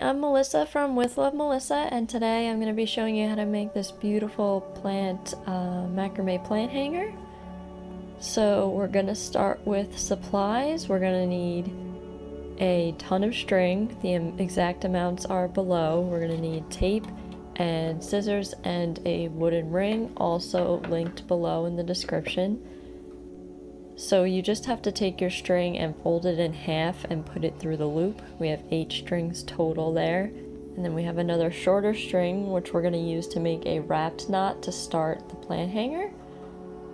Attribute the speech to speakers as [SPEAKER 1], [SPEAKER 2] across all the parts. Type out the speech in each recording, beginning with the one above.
[SPEAKER 1] I'm Melissa from With Love Melissa, and today I'm going to be showing you how to make this beautiful plant macrame plant hanger. So we're going to start with supplies. We're going to need a ton of string. The exact amounts are below. We're going to need tape and scissors and a wooden ring, also linked below in the description. So you just have to take your string and fold it in half and put it through the loop. We have 8 strings total there. And then we have another shorter string, which we're going to use to make a wrapped knot to start the plant hanger.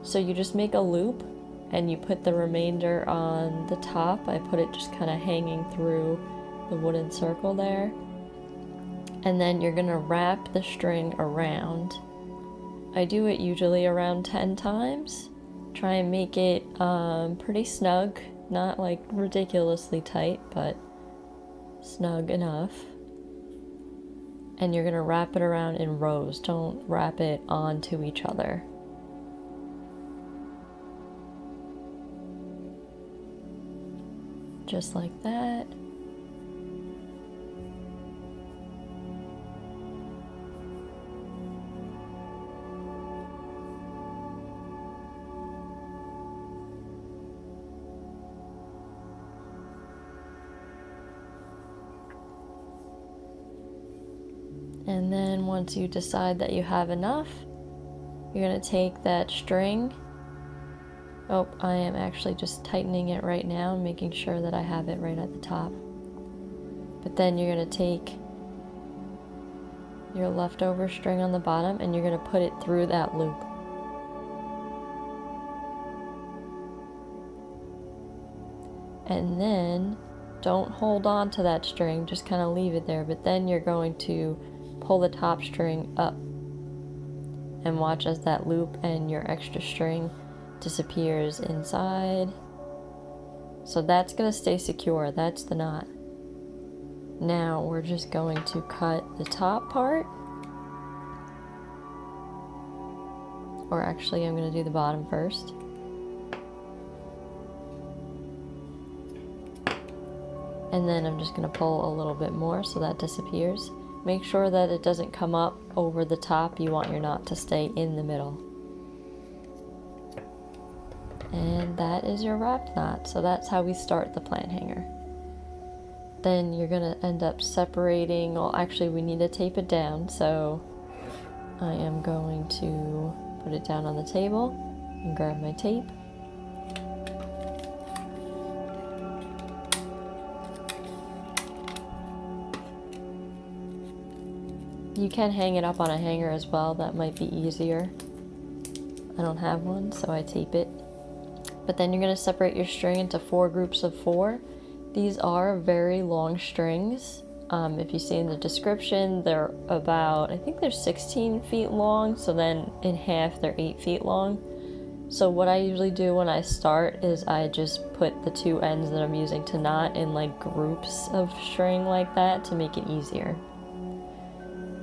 [SPEAKER 1] So you just make a loop and you put the remainder on the top. I put it just kind of hanging through the wooden circle there. And then you're going to wrap the string around. I do it usually around 10 times. Try and make it pretty snug, not like ridiculously tight, but snug enough. And you're gonna wrap it around in rows. Don't wrap it onto each other. Just like that. And then once you decide that you have enough, you're going to take that string. Oh, I am actually just tightening it right now and making sure that I have it right at the top. But then you're going to take your leftover string on the bottom and you're going to put it through that loop. And then don't hold on to that string, just kind of leave it there. But then you're going to pull the top string up and watch as that loop and your extra string disappears inside. So that's going to stay secure. That's the knot. Now we're just going to cut the top part. Or actually, I'm going to do the bottom first. And then I'm just going to pull a little bit more so that disappears. Make sure that it doesn't come up over the top. You want your knot to stay in the middle. And that is your wrapped knot. So that's how we start the plant hanger. Then you're going to end up separating. Well, actually, we need to tape it down. So I am going to put it down on the table and grab my tape. You can hang it up on a hanger as well, that might be easier. I don't have one, so I tape it. But then you're going to separate your string into 4 groups of 4. These are very long strings. If you see in the description, they're about, I think they're 16 feet long, so then in half they're 8 feet long. So what I usually do when I start is I just put the 2 ends that I'm using to knot in like groups of string like that to make it easier.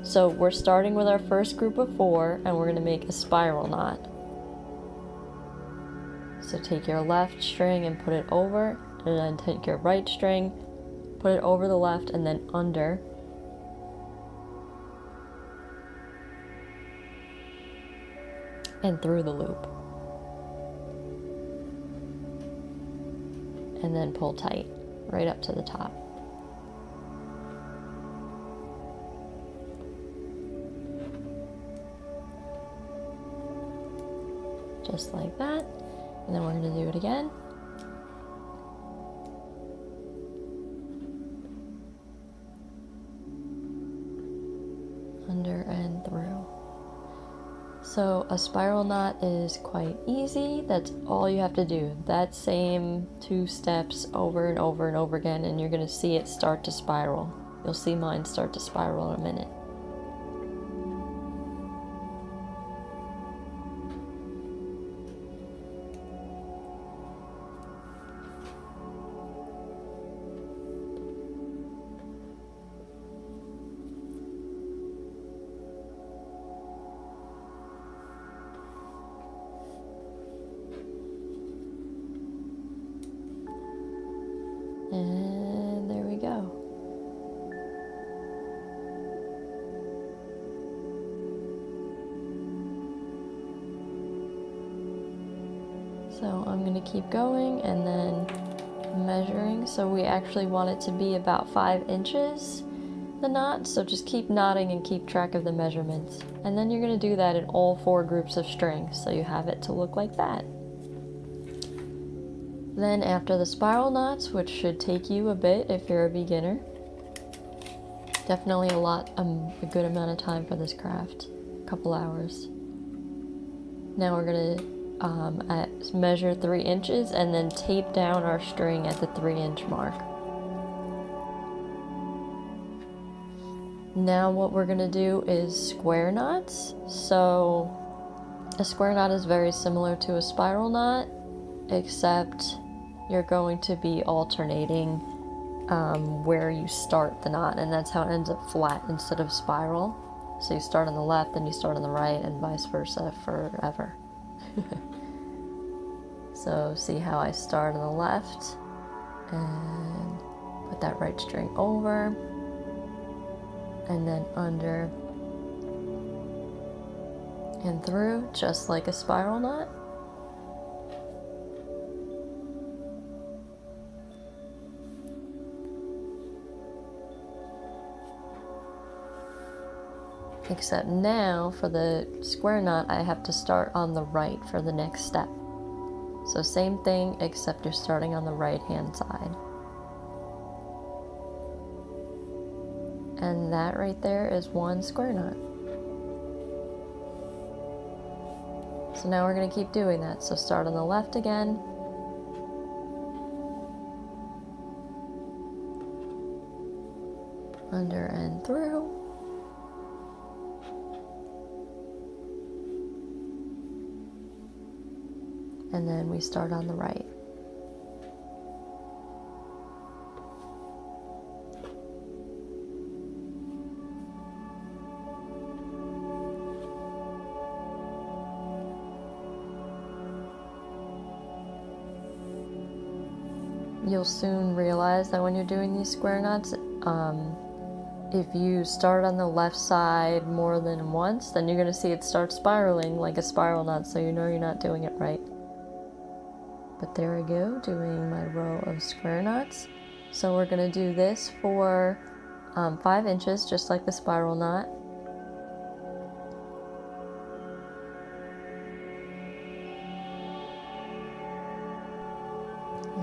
[SPEAKER 1] So we're starting with our first group of 4 and we're going to make a spiral knot. So take your left string and put it over, and then take your right string, put it over the left and then under. And through the loop. And then pull tight right up to the top. Just like that. And then we're going to do it again. Under and through. So a spiral knot is quite easy. That's all you have to do. That same 2 steps over and over and over again, and you're going to see it start to spiral. You'll see mine start to spiral in a minute. And there we go. So I'm going to keep going and then measuring. So we actually want it to be about 5 inches, the knot, so just keep knotting and keep track of the measurements. And then you're going to do that in all 4 groups of string, so you have it to look like that. Then after the spiral knots, which should take you a bit if you're a beginner, definitely a good amount of time for this craft, a couple hours. Now we're going to measure 3 inches and then tape down our string at the 3-inch mark. Now what we're going to do is square knots. So a square knot is very similar to a spiral knot, except you're going to be alternating where you start the knot, and that's how it ends up flat instead of spiral. So you start on the left and you start on the right and vice versa forever. So see how I start on the left and put that right string over and then under and through, just like a spiral knot. Except now for the square knot I have to start on the right for the next step. So same thing, except you're starting on the right hand side. And that right there is 1 square knot. So now we're going to keep doing that. So start on the left again. Under and through. And then we start on the right. You'll soon realize that when you're doing these square knots, if you start on the left side more than once, then you're going to see it start spiraling like a spiral knot, so you know you're not doing it right. But there we go, doing my row of square knots. So we're going to do this for 5 inches, just like the spiral knot.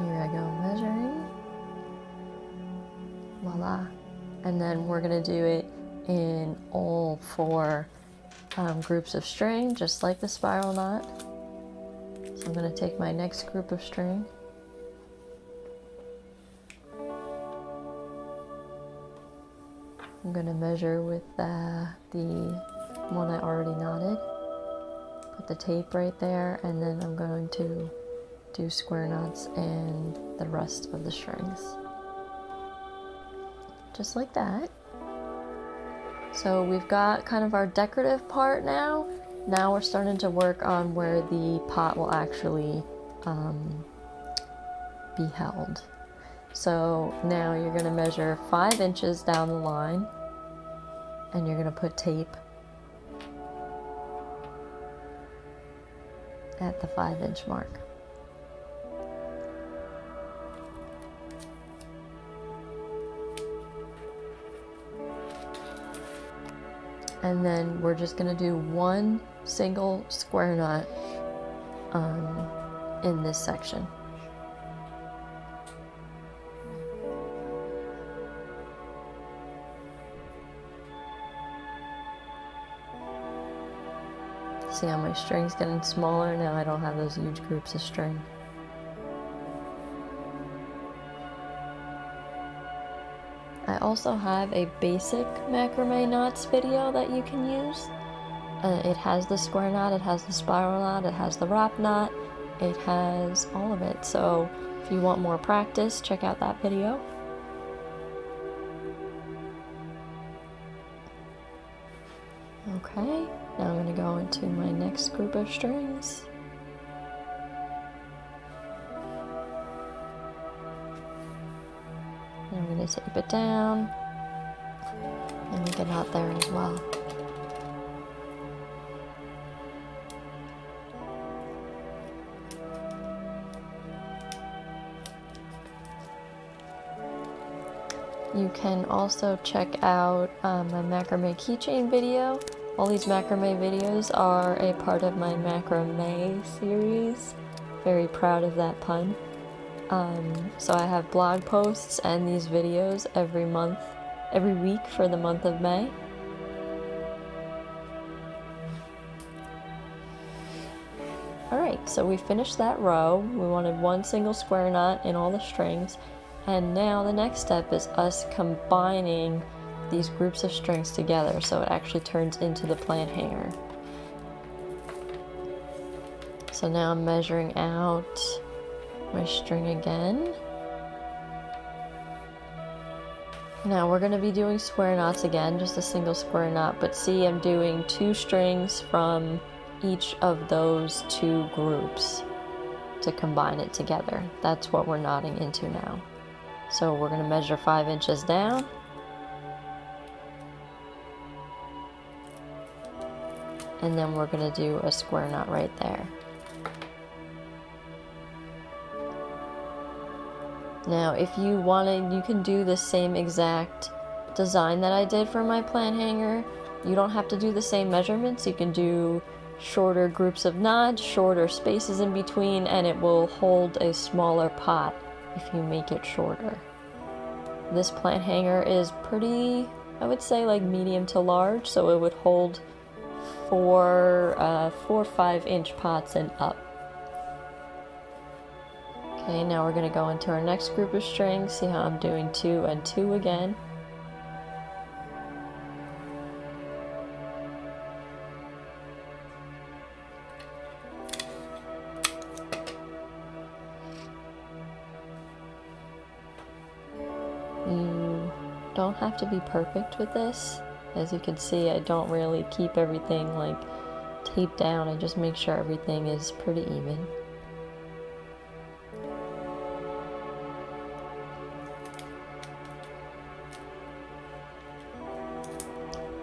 [SPEAKER 1] Here I go measuring. Voila. And then we're going to do it in all 4 groups of string, just like the spiral knot. So I'm going to take my next group of string. I'm going to measure with the one I already knotted. Put the tape right there, and then I'm going to do square knots and the rest of the strings. Just like that. So we've got kind of our decorative part now. Now we're starting to work on where the pot will actually be held. So now you're going to measure 5 inches down the line, and you're going to put tape at the 5-inch mark. And then we're just going to do 1 single square knot in this section. See how my string's getting smaller? Now I don't have those huge groups of string. I also have a basic macrame knots video that you can use. It has the square knot, it has the spiral knot, it has the wrap knot, it has all of it. So if you want more practice, check out that video. Okay, now I'm going to go into my next group of strings. And I'm going to tape it down and make a knot there as well. You can also check out my macrame keychain video. All these macrame videos are a part of my macrame series. Very proud of that pun. So I have blog posts and these videos every week for the month of May. Alright, so we finished that row. We wanted one single square knot in all the strings. And now the next step is us combining these groups of strings together so it actually turns into the plant hanger. So now I'm measuring out my string again. Now we're going to be doing square knots again, just a single square knot, but see, I'm doing 2 strings from each of those 2 groups to combine it together. That's what we're knotting into now. So we're going to measure 5 inches down. And then we're going to do a square knot right there. Now if you wanted, you can do the same exact design that I did for my plant hanger. You don't have to do the same measurements. You can do shorter groups of knots, shorter spaces in between, and it will hold a smaller pot if you make it shorter. This plant hanger is pretty, I would say like medium to large, so it would hold 4 5-inch pots and up. Okay, now we're going to go into our next group of strings. See how I'm doing 2 and 2 again. You don't have to be perfect with this. As you can see, I don't really keep everything like taped down. I just make sure everything is pretty even.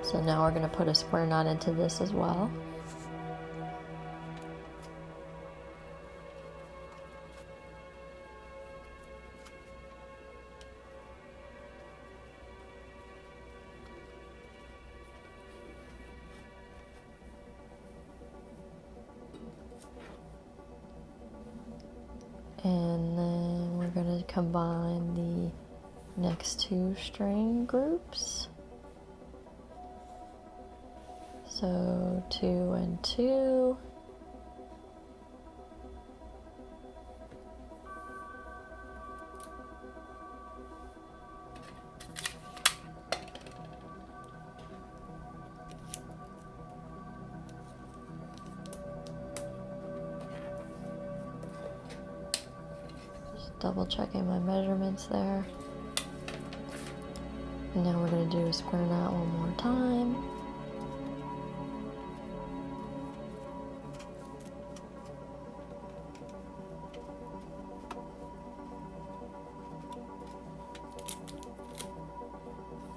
[SPEAKER 1] So now we're going to put a square knot into this as well. And then we're going to combine the next 2 string groups. So 2 and 2. Just double checking my measurements there. And now we're going to do a square knot one more time.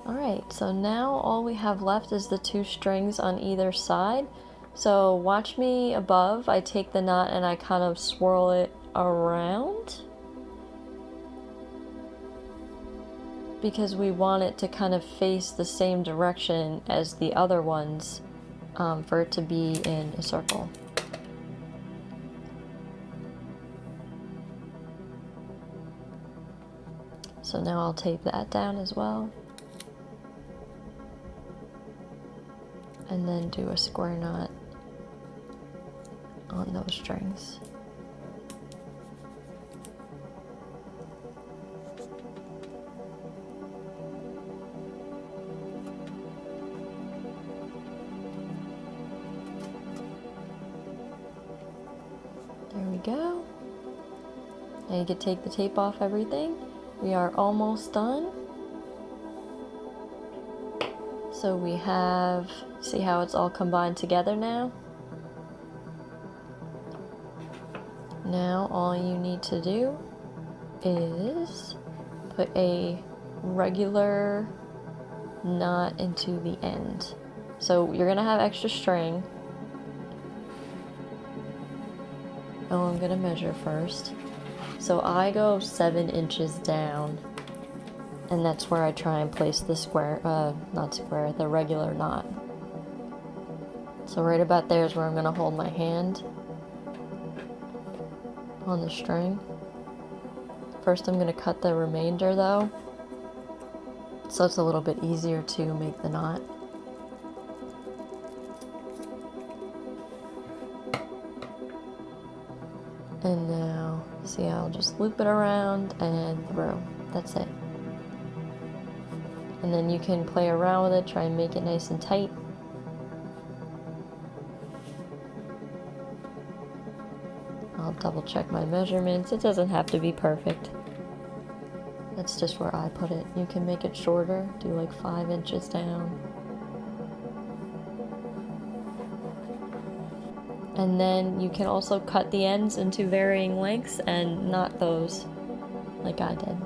[SPEAKER 1] Alright, so now all we have left is the 2 strings on either side. So watch me above. I take the knot and I kind of swirl it around, because we want it to kind of face the same direction as the other ones for it to be in a circle. So now I'll tape that down as well. And then do a square knot on those strings. There we go. Now you can take the tape off everything. We are almost done. So we have, see how it's all combined together now? Now all you need to do is put a regular knot into the end. So you're gonna have extra string. Oh, I'm gonna measure first. So I go 7 inches down And that's where I try and place the square, not square, the regular knot. So right about there is where I'm gonna hold my hand on the string. First I'm gonna cut the remainder though, so it's a little bit easier to make the knot. And now, see, I'll just loop it around and through. That's it. And then you can play around with it, try and make it nice and tight. I'll double check my measurements. It doesn't have to be perfect. That's just where I put it. You can make it shorter, do like 5 inches down. And then you can also cut the ends into varying lengths and knot those like I did.